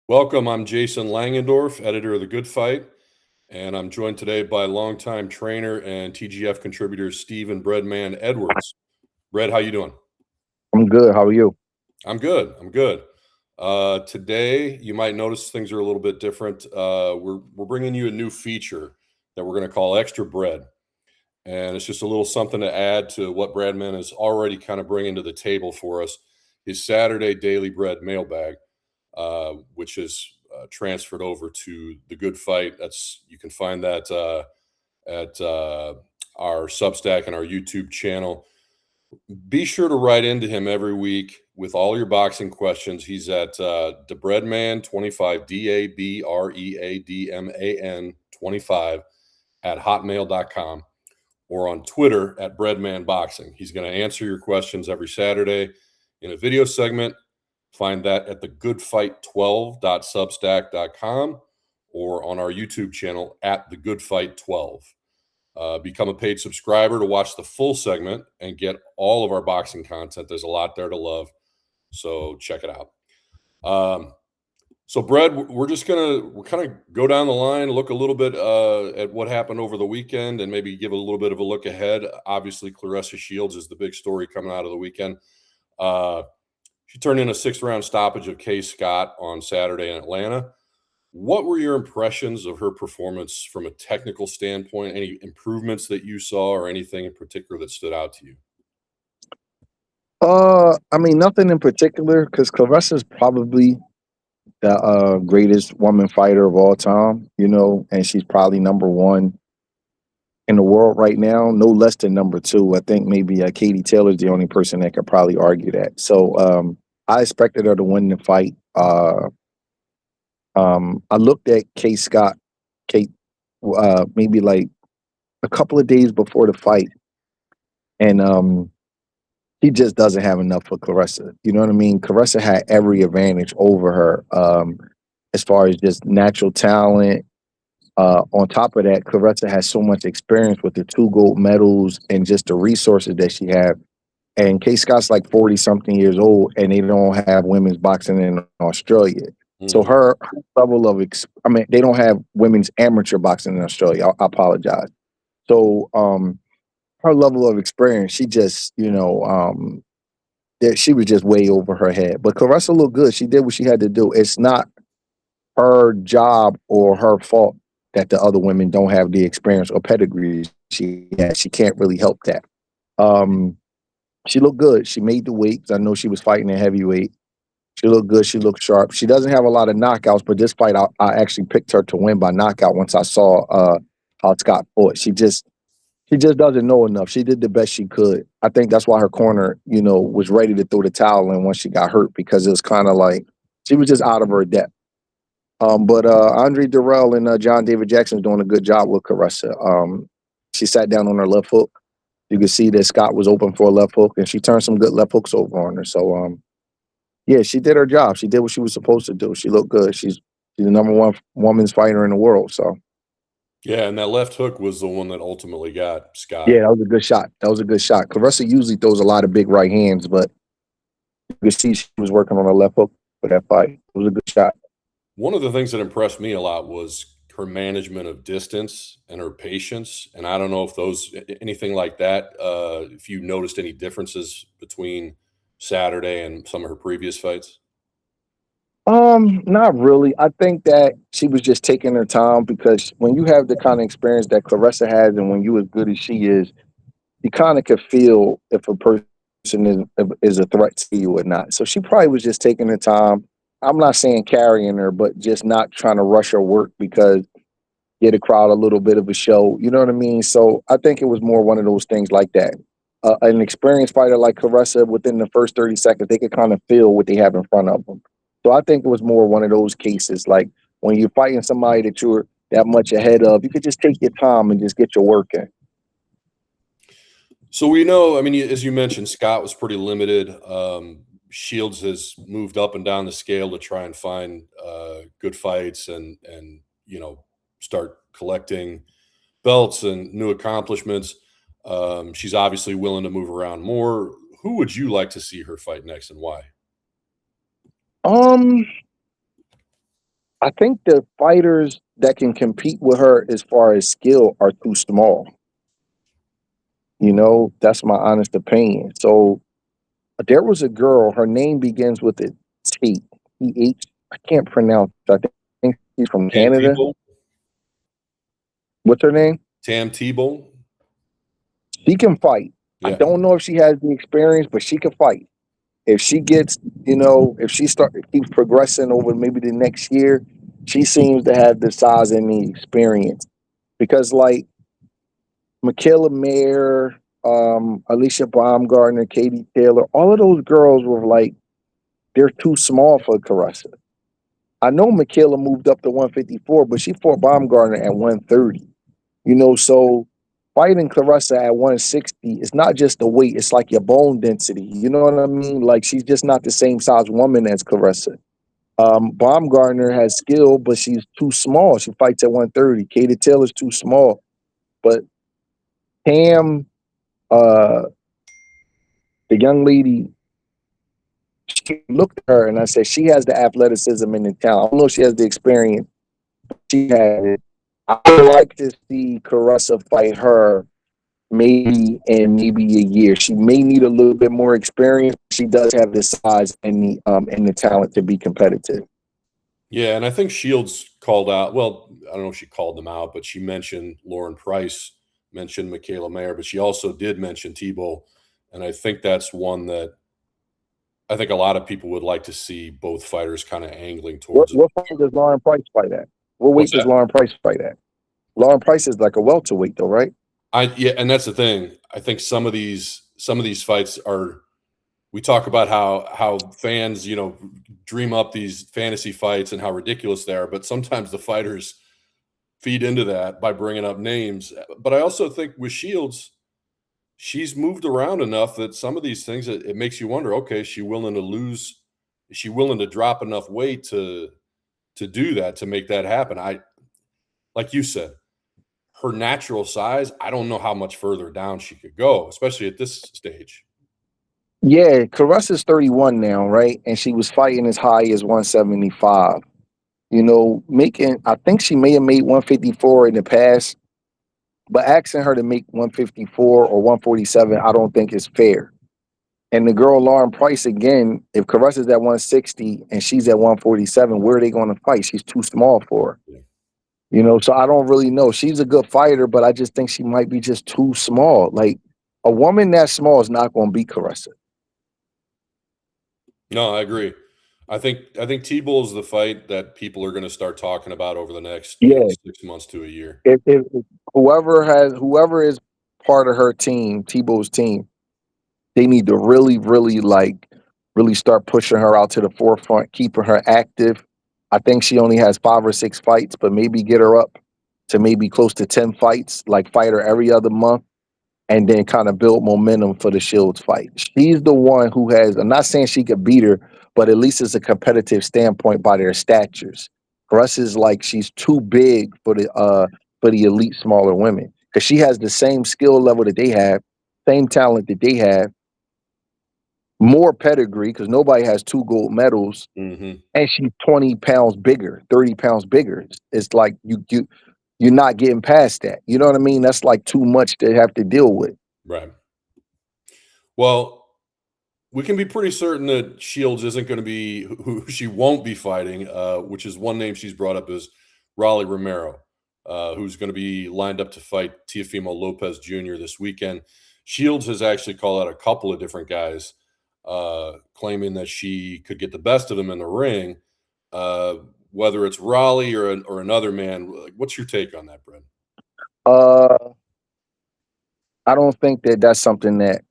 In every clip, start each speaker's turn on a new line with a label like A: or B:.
A: Welcome. I'm Jason Langendorf, editor of The Good Fight, and I'm joined today by longtime trainer and TGF contributor Stephen Breadman Edwards. Brad, how you doing?
B: I'm good. How are you?
A: I'm good. I'm good. Today, you might notice things are a little bit different. We're bringing you a new feature that we're going to call Extra Bread, and it's just a little something to add to what Bradman is already kind of bringing to the table for us. His Saturday Daily Bread mailbag. Which is transferred over to The Good Fight. You can find that at our Substack and our YouTube channel. Be sure to write into him every week with all your boxing questions. He's at DeBreadman25, DABREADMAN 25 at hotmail.com or on Twitter at BreadmanBoxing. He's going to answer your questions every Saturday in a video segment. Find that at thegoodfight12.substack.com or on our YouTube channel at thegoodfight12. Become a paid subscriber to watch the full segment and get all of our boxing content. There's a lot there to love, so check it out. So, Brad, we're kind of go down the line, look a little bit at what happened over the weekend, and maybe give a little bit of a look ahead. Obviously, Claressa Shields is the big story coming out of the weekend. She turned in a 6th-round stoppage of Kay Scott on Saturday in Atlanta. What were your impressions of her performance from a technical standpoint? Any improvements that you saw or anything in particular that stood out to you?
B: Nothing in particular because Claressa is probably the greatest woman fighter of all time, and she's probably number one in the world right now, no less than number two. I think maybe Katie Taylor's the only person that could probably argue that. So I expected her to win the fight. I looked at Kate Scott, maybe like a couple of days before the fight, and he just doesn't have enough for Claressa. You know what I mean? Claressa had every advantage over her as far as just natural talent. On top of that, Claressa has so much experience with the 2 gold medals and just the resources that she had. And Kay Scott's like 40-something years old, and they don't have women's boxing in Australia. So her level of, they don't have women's amateur boxing in Australia. I apologize. So her level of experience, she just, she was just way over her head. But Claressa looked good. She did what she had to do. It's not her job or her fault that the other women don't have the experience or pedigree she has. She can't really help that. She looked good. She made the weight. I know she was fighting at heavyweight. She looked good. She looked sharp. She doesn't have a lot of knockouts, but this fight, I actually picked her to win by knockout once I saw how Scott fought. She just doesn't know enough. She did the best she could. I think that's why her corner, was ready to throw the towel in once she got hurt, because it was kind of like she was just out of her depth. But Andre Durrell and John David Jackson is doing a good job with Claressa. She sat down on her left hook. You could see that Scott was open for a left hook, and she turned some good left hooks over on her. So, yeah, she did her job. She did what she was supposed to do. She looked good. She's the number one women's fighter in the world. So,
A: yeah, and that left hook was the one that ultimately got Scott.
B: yeah, that was a good shot. Claressa usually throws a lot of big right hands, but you could see she was working on her left hook for that fight. It was a good shot.
A: One of the things that impressed me a lot was her management of distance and her patience. And I don't know if anything like that, if you noticed any differences between Saturday and some of her previous fights.
B: Not really. I think that she was just taking her time, because when you have the kind of experience that Claressa has, and when you as good as she is, you kind of could feel if a person is a threat to you or not. So she probably was just taking her time. I'm not saying carrying her, but just not trying to rush her work, because get a crowd a little bit of a show. You know what I mean? So I think it was more one of those things like that. An experienced fighter like Claressa, within the first 30 seconds, they could kind of feel what they have in front of them. So I think it was more one of those cases, like when you're fighting somebody that you're that much ahead of, you could just take your time and just get your work in.
A: So we know, as you mentioned, Scott was pretty limited. Shields has moved up and down the scale to try and find good fights and start collecting belts and new accomplishments. She's obviously willing to move around more. Who would you like to see her fight next, and why?
B: I think the fighters that can compete with her as far as skill are too small. You know, that's my honest opinion. So there was a girl, her name begins with a T, T-H. I can't pronounce it. I think she's from
A: Tam
B: Canada.
A: Tebow.
B: What's her name?
A: Tam Tebow.
B: She can fight. I
A: Yeah.
B: don't know if she has the experience, but she can fight. If she gets, if she keeps progressing over maybe the next year, she seems to have the size and the experience. Because like Michaela Mayer, Alicia Baumgartner, Katie Taylor, all of those girls were like, they're too small for Caressa. I know Michaela moved up to 154, but she fought Baumgartner at 130. So fighting Claressa at 160 is not just the weight, it's like your bone density. You know what I mean? Like she's just not the same size woman as Claressa. Baumgartner has skill, but she's too small. She fights at 130. Katie Taylor's too small. But Tam, uh, the young lady, she looked at her and I said, she has the athleticism and the talent. I don't know if she has the experience. She had it. I would like to see Caressa fight her maybe in maybe a year. She may need a little bit more experience. She does have the size and the talent to be competitive.
A: Yeah, and I think Shields called out. Well, I don't know if she called them out, but she mentioned Lauren Price, mentioned Michaela Mayer, but she also did mention Tebow, and I think that's one that I think a lot of people would like to see both fighters kind of angling
B: What
A: towards it.
B: what fight does Lauren Price fight at? What weight
A: What's
B: does
A: that?
B: Lauren Price fight at? Lauren Price is like a welterweight though, right?
A: Yeah, and that's the thing. I think some of these fights are. We talk about how fans, dream up these fantasy fights and how ridiculous they are, but sometimes the fighters feed into that by bringing up names. But I also think with Shields, she's moved around enough that some of these things it makes you wonder, okay, is she willing to lose? Is she willing to drop enough weight to do that, to make that happen? Like you said, her natural size, I don't know how much further down she could go, especially at this stage.
B: Yeah, Caressa's 31 now, right? And she was fighting as high as 175. I think she may have made 154 in the past, but asking her to make 154 or 147, I don't think is fair. And the girl Lauren Price again, if Caressa's at 160 and she's at 147, where are they going to fight? She's too small for her.
A: Yeah.
B: So I don't really know. She's a good fighter, but I just think she might be just too small. Like a woman that small is not going to beat Caressa.
A: No, I agree. I think T-Bull is the fight that people are going to start talking about over the next,
B: Yeah,
A: 6 months to a year.
B: if whoever is part of her team, Tebow's team, they need to really, really really start pushing her out to the forefront, keeping her active. I think she only has 5 or 6 fights, but maybe get her up to maybe close to 10 fights, like fight her every other month, and then kind of build momentum for the Shields fight. She's the one who has, I'm not saying she could beat her, but at least it's a competitive standpoint by their statures. For us is like she's too big for the elite smaller women. Because she has the same skill level that they have, same talent that they have, more pedigree, because nobody has 2 gold medals,
A: Mhm.
B: and she's 20 pounds bigger, 30 pounds bigger. It's like you're not getting past that. You know what I mean? That's like too much to have to deal with.
A: Right. Well, we can be pretty certain that Shields isn't going to be who she won't be fighting, which is one name she's brought up is Raleigh Romero, who's going to be lined up to fight Teofimo Lopez Jr. this weekend. Shields has actually called out a couple of different guys, claiming that she could get the best of them in the ring, uh, whether it's Raleigh or another man. Like, what's your take on that, Brent?
B: Uh, I don't think that that's something that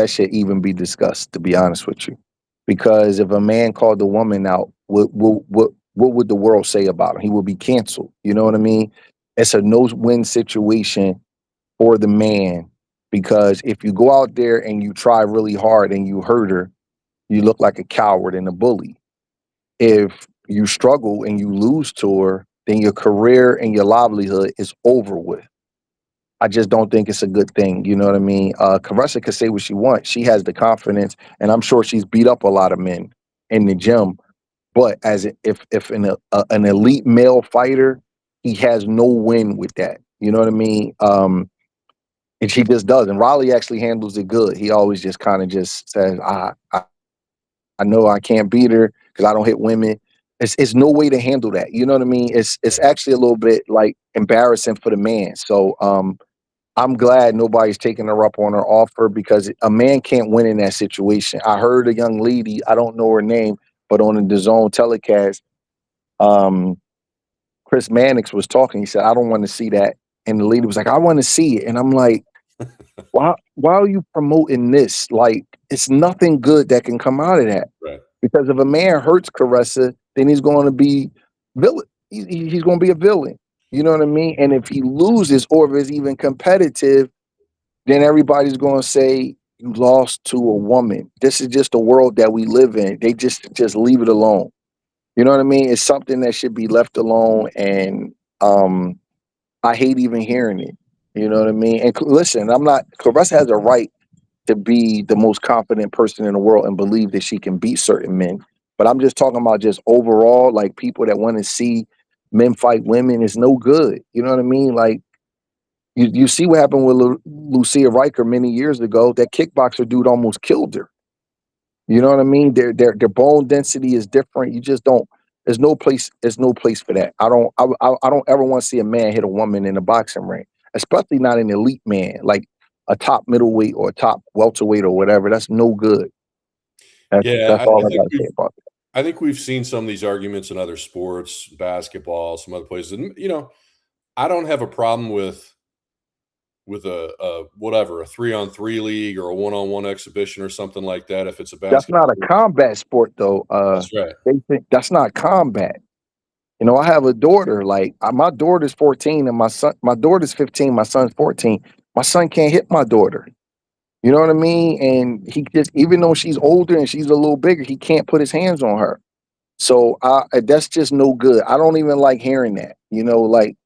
B: should even be discussed. To be honest with you, because if a man called the woman out, what would the world say about him? He would be canceled. You know what I mean? It's a no-win situation for the man, because if you go out there and you try really hard and you hurt her, you look like a coward and a bully. If you struggle and you lose to her, then your career and your livelihood is over with. I just don't think it's a good thing. You know what I mean? Caressa could say what she wants. She has the confidence, and I'm sure she's beat up a lot of men in the gym. But if an elite male fighter, he has no win with that. You know what I mean? And she just does. And Raleigh actually handles it good. He always just kind of just says, I know I can't beat her because I don't hit women. It's no way to handle that. You know what I mean? It's actually a little bit like embarrassing for the man. So I'm glad nobody's taking her up on her offer because a man can't win in that situation. I heard a young lady, I don't know her name, but on the DAZN telecast, Chris Mannix was talking. He said, I don't want to see that. And the lady was like, I want to see it. And I'm like, why are you promoting this? Like, it's nothing good that can come out of that.
A: Right.
B: Because if a man hurts Claressa, then he's going to be villain. He's going to be a villain. You know what I mean? And if he loses or if it's even competitive, then everybody's going to say you lost to a woman. This is just the world that we live in. They just leave it alone. You know what I mean? It's something that should be left alone. And I hate even hearing it. You know what I mean? And listen, Claressa has a right to be the most confident person in the world and believe that she can beat certain men. But I'm just talking about just overall, like people that want to see men fight women is no good. You know what I mean? Like you see what happened with Lucia Riker many years ago. That kickboxer dude almost killed her. You know what I mean? Their bone density is different. You just don't. There's no place. There's no place for that. I don't ever want to see a man hit a woman in a boxing ring, especially not an elite man like a top middleweight or a top welterweight or whatever. That's no good.
A: Yeah,
B: That's all I got to say about it.
A: I think we've seen some of these arguments in other sports, basketball, some other places, and I don't have a problem with a whatever, a 3-on-3 league or a 1-on-1 exhibition or something like that. If it's a
B: That's
A: basketball,
B: not a combat sport, though.
A: that's right.
B: They think that's not combat. You know, I have a daughter. Like my daughter's 14, and my daughter's 15. My son's 14. My son can't hit my daughter. You know what I mean? And he just, even though she's older and she's a little bigger, he can't put his hands on her. So that's just no good. I don't even like hearing that. You know, like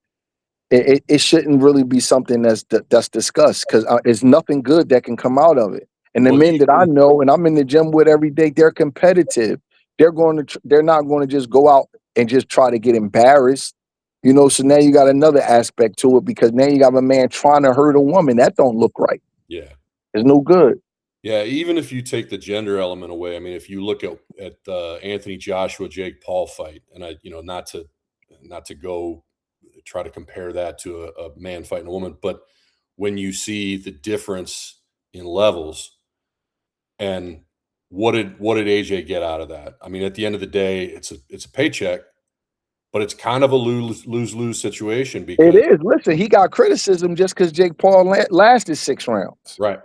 B: it shouldn't really be something that's discussed because there's nothing good that can come out of it. And the
A: Well,
B: men that I know and I'm in the gym with every day, they're competitive. They're not going to just go out and just try to get embarrassed. You know, so now you got another aspect to it because now you got a man trying to hurt a woman. That don't look right.
A: yeah.
B: It's no good.
A: Yeah, even if you take the gender element away, I mean, if you look at Anthony Joshua Jake Paul fight, and not to go try to compare that to a man fighting a woman, but when you see the difference in levels and what did AJ get out of that? I mean, at the end of the day, it's a paycheck, but it's kind of a lose situation
B: It
A: because
B: is. Listen, he got criticism just because Jake Paul lasted 6 rounds.
A: right,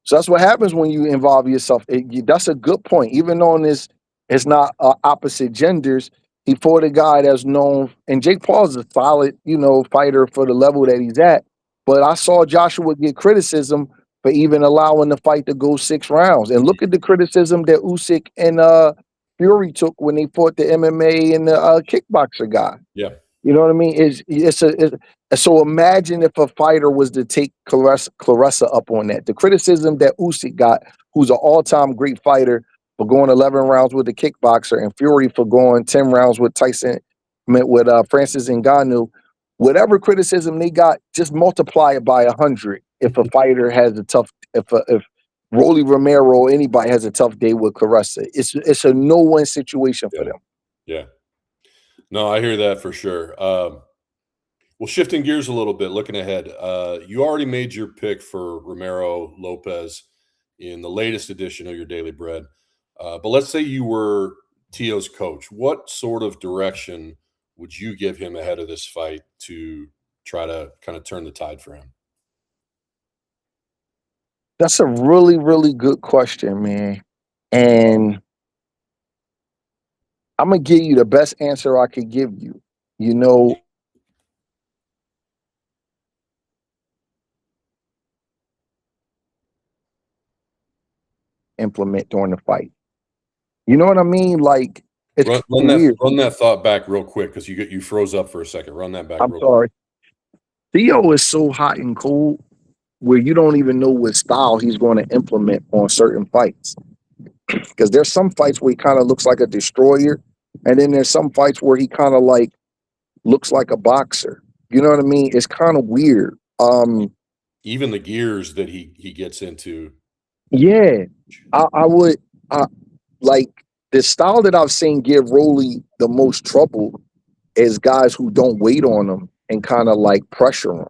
B: So that's what happens when you involve yourself. That's a good point. Even though it's not opposite genders, he fought a guy that's known, and Jake Paul's a solid, fighter for the level that he's at. But I saw Joshua get criticism for even allowing the fight to go 6 rounds. And look at the criticism that Usyk and Fury took when they fought the MMA and the kickboxer guy.
A: yeah,
B: You know what I mean? So imagine if a fighter was to take Claressa up on that. The criticism that Usyk got, who's an all-time great fighter, for going 11 rounds with the kickboxer, and Fury for going 10 rounds with Francis Ngannou. Whatever criticism they got, just multiply it by 100. If a fighter has if Rolly Romero or anybody has a tough day with Claressa, it's a no-win situation for them.
A: yeah. No, I hear that for sure. Well, shifting gears a little bit, looking ahead, you already made your pick for Romero Lopez in the latest edition of your Daily Bread. But let's say you were Tio's coach. What sort of direction would you give him ahead of this fight to try to kind of turn the tide for him?
B: That's a really, really good question, man. And I'm gonna give you the best answer I could give you. You know, implement during the fight. You know what I mean? Like it's
A: Run
B: weird.
A: that thought back real quick because you froze up for a second. Run that back.
B: I'm
A: real
B: sorry. Theo is so hot and cold where you don't even know what style he's going to implement on certain fights. Because there's some fights where he kind of looks like a destroyer, And then there's some fights where he kind of like looks like a boxer. You know what I mean? It's kind of weird.
A: Even the gears that he gets into.
B: Yeah, I would like the style that I've seen give Rolly the most trouble is guys who don't wait on him and kind of like pressure him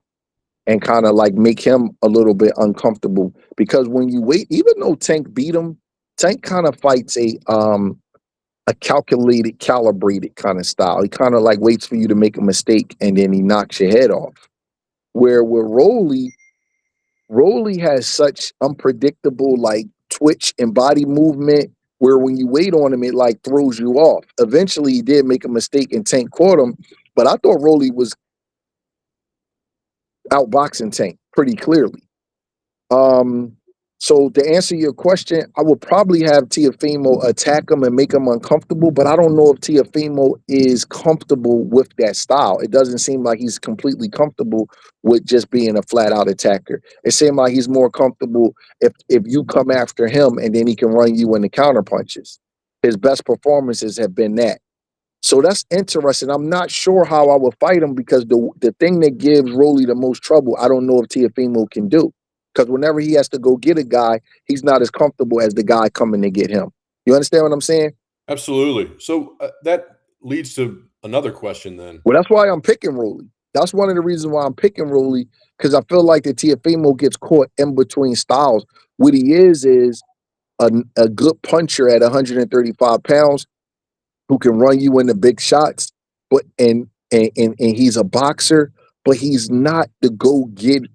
B: and kind of like make him a little bit uncomfortable. Because when you wait, even though Tank beat him, Tank kind of fights a calculated, calibrated kind of style. He kind of like waits for you to make a mistake and then he knocks your head off. Where with Rolly has such unpredictable like twitch and body movement where when you wait on him, it like throws you off. Eventually he did make a mistake and Tank caught him, but I thought Rolly was outboxing Tank pretty clearly. So to answer your question, I would probably have Teofimo attack him and make him uncomfortable, but I don't know if Teofimo is comfortable with that style. It doesn't seem like he's completely comfortable with just being a flat out attacker. It seems like he's more comfortable if you come after him and then he can run you into counter punches. His best performances have been that. So that's interesting. I'm not sure how I would fight him because the thing that gives Rolly the most trouble, I don't know if Teofimo can do. Because whenever he has to go get a guy, he's not as comfortable as the guy coming to get him. You understand what I'm saying?
A: Absolutely. So that leads to another question then.
B: Well, that's why I'm picking Rolly. That's one of the reasons why I'm picking Rolly, because I feel like the Teofimo gets caught in between styles. What he is a good puncher at 135 pounds who can run you into big shots, but and he's a boxer, but he's not the go get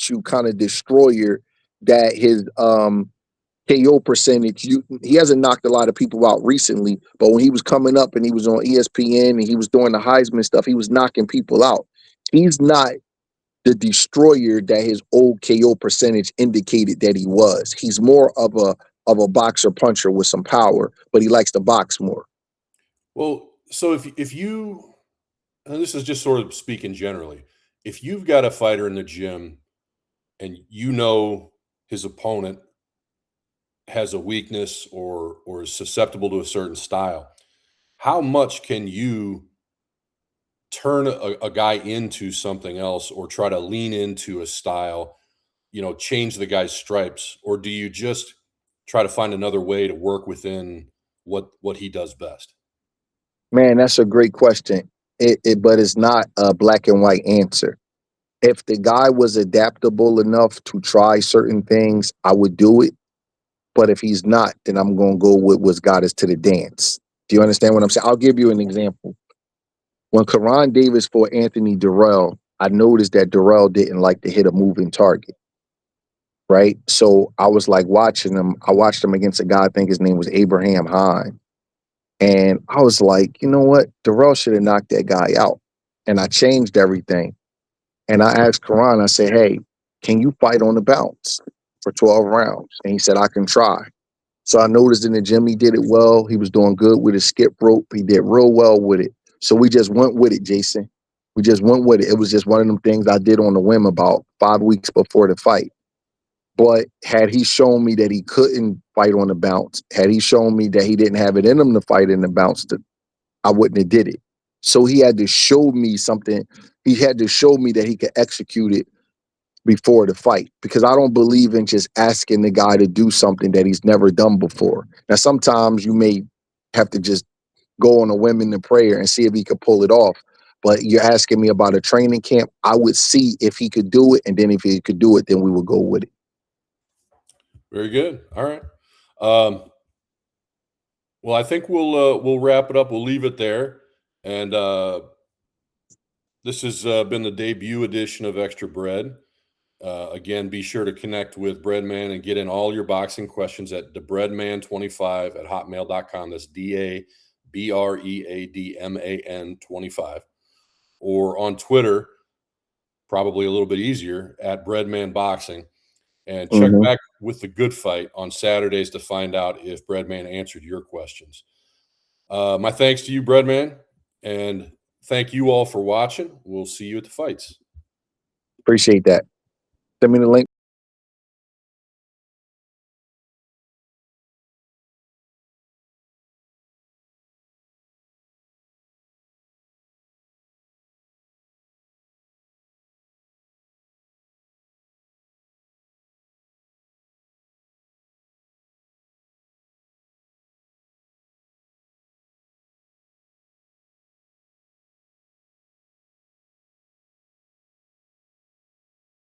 B: you kind of destroyer that his KO percentage. He hasn't knocked a lot of people out recently, but when he was coming up and he was on ESPN and he was doing the Heisman stuff, he was knocking people out. He's not the destroyer that his old KO percentage indicated that he was. He's more of a boxer puncher with some power, but he likes to box more.
A: Well, so if you, and this is just sort of speaking generally, if you've got a fighter in the gym and you know his opponent has a weakness or is susceptible to a certain style, how much can you turn a guy into something else or try to lean into a style, change the guy's stripes, or do you just try to find another way to work within what he does best?
B: Man, that's a great question. But it's not a black and white answer. If the guy was adaptable enough to try certain things, I would do it. But if he's not, then I'm going to go with what's got us to the dance. Do you understand what I'm saying? I'll give you an example. When Karan Davis fought Anthony Durrell, I noticed that Durrell didn't like to hit a moving target, right? So I was like watching him. I watched him against a guy, I think his name was Abraham Hine. And I was like, you know what? Durrell should have knocked that guy out. And I changed everything. And I asked Karan, I said, hey, can you fight on the bounce for 12 rounds? And he said, I can try. So I noticed in the gym he did it well. He was doing good with his skip rope. He did real well with it. So we just went with it, Jason. We just went with it. It was just one of them things I did on a whim about 5 weeks before the fight. But had he shown me that he couldn't fight on the bounce, had he shown me that he didn't have it in him to fight in the bounce, I wouldn't have did it. So he had to show me something. He had to show me that he could execute it before the fight, because I don't believe in just asking the guy to do something that he's never done before. Now, sometimes you may have to just go on a whim in the prayer and see if he could pull it off. But you're asking me about a training camp. I would see if he could do it. And then if he could do it, then we would go with it.
A: Very good. All right. Well, I think we'll wrap it up. We'll leave it there. And this has been the debut edition of Extra Bread. Again, be sure to connect with Breadman and get in all your boxing questions at debreadman25@hotmail.com. That's DABREADMAN 25. Or on Twitter, probably a little bit easier, at Breadman Boxing. And check back with the Good Fight on Saturdays to find out if Breadman answered your questions. My thanks to you, Breadman, and thank you all for watching. We'll see you at the fights.
B: Appreciate that. Send me the link.